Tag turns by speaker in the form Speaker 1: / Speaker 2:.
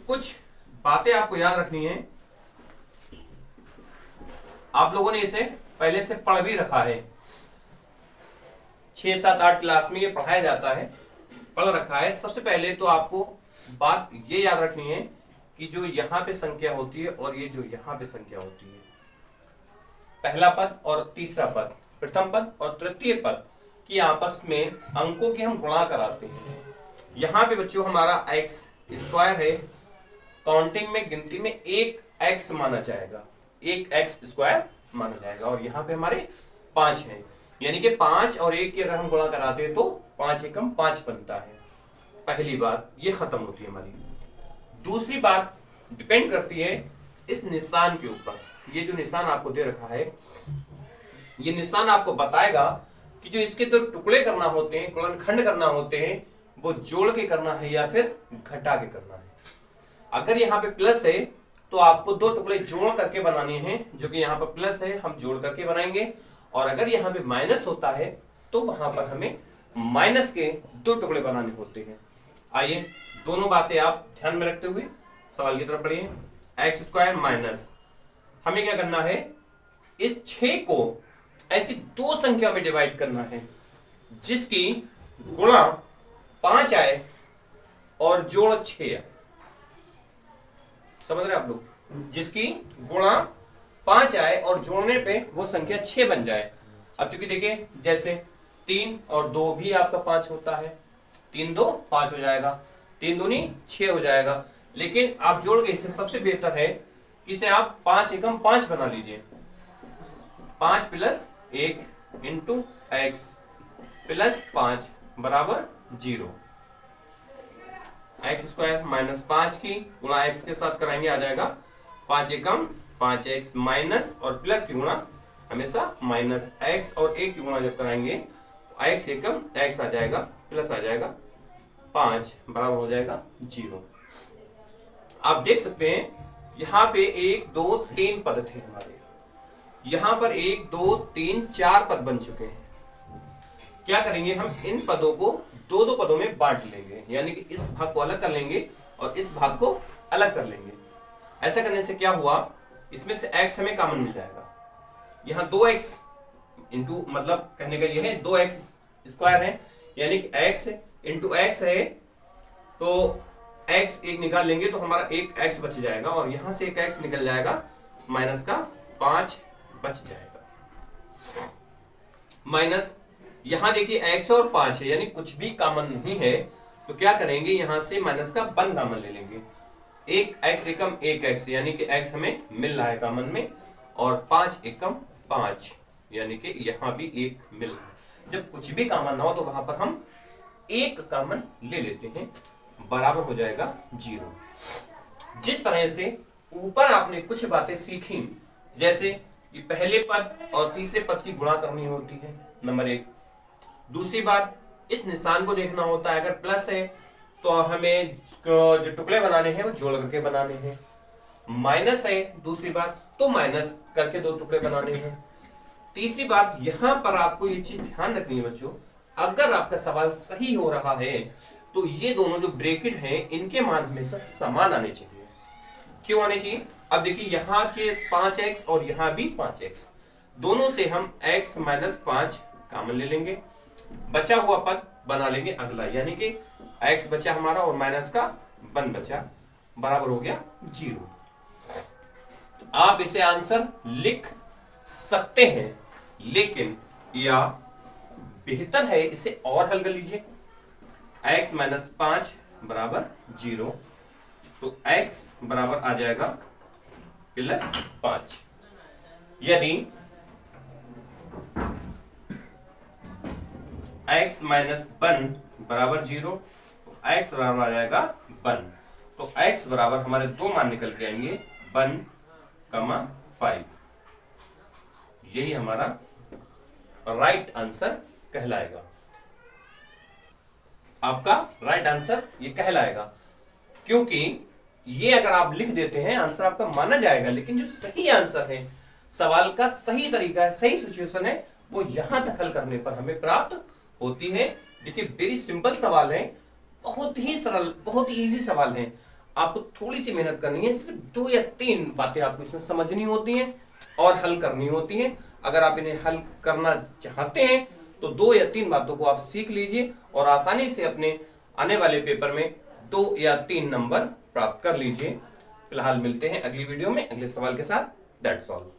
Speaker 1: कुछ बातें आपको याद रखनी है। आप लोगों ने इसे पहले से पढ़ भी रखा है, 6, 7, 8 क्लास में ये पढ़ाया जाता है, पढ़ रखा है। सबसे पहले तो आपको बात ये याद रखनी है कि जो यहाँ पे संख्या होती है और ये जो यहाँ पे संख्या होती है, पहला पद और तीसरा पद, प्रथम पद और तृतीय पद की आपस में अंकों की हम गुणा कराते हैं। यहाँ पे बच्चों हमारा एक्स स्क्वायर है, काउंटिंग में गिनती में एक एक्स माना जाएगा, एक एक्स स्क्वायर माना जाएगा। और यहाँ पे हमारे 5 है, यानी कि 5 और 1 की अगर हम गुणा कराते हैं तो 5 एकम 5 बनता है। पहली बात ये खत्म होती है हमारी। दूसरी बात डिपेंड करती है इस निशान के ऊपर। ये जो निशान आपको दे रखा है, ये निशान आपको बताएगा कि जो इसके दो टुकड़े करना होते हैं, गुणनखंड करना होते हैं, वो जोड़ के करना है या फिर घटा के करना है। अगर यहाँ पे प्लस है तो आपको दो टुकड़े जोड़ करके बनाने हैं, जो कि यहाँ पर प्लस है हम जोड़ करके बनाएंगे। और अगर यहाँ पे माइनस होता है तो वहां पर हमें माइनस के दो टुकड़े बनाने होते हैं। आइए दोनों बातें आप ध्यान में रखते हुए सवाल की तरफ बढ़िए। एक्स स्क्वायर माइनस, हमें क्या करना है, इस 6 को ऐसी दो संख्या में डिवाइड करना है जिसकी गुणा 5 आए और जोड़ 6 आए। समझ रहे आप लोग, जिसकी गुणा 5 आए और जोड़ने पे वो संख्या 6 बन जाए। अब चूंकि देखिए जैसे 3 और 2 भी आपका 5 होता है, 3 2 5 हो जाएगा, 3 दूनी 6 हो जाएगा। लेकिन आप जोड़ के इसे सबसे बेहतर है कि इसे आप 5 एकम 5 बना लीजिए। 5 प्लस 1 इंटू एक्स प्लस 5 बराबर 0। एक्स स्क्वायर माइनस 5 की गुणा एक्स के साथ कराएंगे, आ जाएगा 5 एकम 5 एक्स माइनस और प्लस की गुणा हमेशा माइनस एक्स, और 1 की गुणा जब कराएंगे एक्स एकम एक्स आ जाएगा, प्लस आ जाएगा 5 बराबर हो जाएगा 0। आप देख सकते हैं यहाँ पे 1 2 3 पद थे हमारे, यहाँ पर 1 2 3 4 पद बन चुके हैं। क्या करेंगे, हम इन पदों को दो दो पदों में बांट लेंगे, यानी कि इस भाग को अलग कर लेंगे और इस भाग को अलग कर लेंगे। ऐसा करने से क्या हुआ, इसमें से x हमें कॉमन मिल जाएगा। यहाँ 2x इंटू, मतलब कहने का यह है 2x स्क्वायर है, यानी कि x इंटू एक्स है, तो x एक निकाल लेंगे तो हमारा एक x बच जाएगा, और यहां से एक x निकल जाएगा, माइनस का 5 बच जाएगा। माइनस यहां देखिए x और 5 है, यानी कुछ भी कॉमन नहीं है, तो क्या करेंगे, यहां से माइनस का 1 कॉमन ले लेंगे। एक x एकम एक x, यानी कि x हमें मिल रहा है कॉमन में, और 5 एकम 5, यानी कि यहां भी 1 मिल रहा है। जब कुछ भी कॉमन ना हो तो वहां पर हम 1 कॉमन ले लेते हैं, बराबर हो जाएगा 0। जिस तरह से ऊपर आपने कुछ बातें सीखी, जैसे कि पहले पद और तीसरे पद की गुणा करनी होती है, नंबर 1। दूसरी बात, इस निशान को देखना होता है, अगर प्लस है तो हमें जो टुकड़े बनाने हैं वो जोड़ करके बनाने हैं। माइनस है दूसरी बात, तो माइनस करके दो टुकड़े बनाने हैं। तीसरी बात, यहां पर आपको ये चीज ध्यान रखनी है बच्चों, अगर आपका सवाल सही हो रहा है तो ये दोनों जो ब्रैकेट हैं इनके मान हमेशा समान आने चाहिए। क्यों आने चाहिए, अब देखिए यहाँ 5x और यहाँ भी 5x, दोनों से हम x माइनस 5 कॉमन ले लेंगे, बचा हुआ पद बना लेंगे अगला, यानी कि x बचा हमारा और माइनस का 1 बचा, बराबर हो गया 0। आप इसे आंसर लिख सकते हैं, लेकिन या बेहतर है इसे और हल कर लीजिए। x माइनस 5 बराबर 0, तो x बराबर आ जाएगा प्लस 5। यदि x माइनस 1 बराबर 0, तो x बराबर आ जाएगा 1, तो x बराबर हमारे दो मान निकल के आएंगे, 1, 5। यही हमारा राइट आंसर कहलाएगा, आपका राइट आंसर ये कहलाएगा। क्योंकि ये अगर आप लिख देते हैं आंसर आपका माना जाएगा, लेकिन जो सही आंसर है, सवाल का सही तरीका है, सही सिचुएशन है, वो यहां तक हल करने पर हमें प्राप्त होती है। देखिए वेरी सिंपल सवाल है, बहुत ही सरल, बहुत ही इजी सवाल है। आपको थोड़ी सी मेहनत करनी है, सिर्फ 2 या 3 बातें आपको इसमें समझनी होती हैं और हल करनी होती हैं। अगर आप इन्हें हल करना चाहते हैं तो 2 या 3 बातों को आप सीख लीजिए और आसानी से अपने आने वाले पेपर में 2 या 3 नंबर प्राप्त कर लीजिए। फिलहाल मिलते हैं अगली वीडियो में अगले सवाल के साथ। That's all.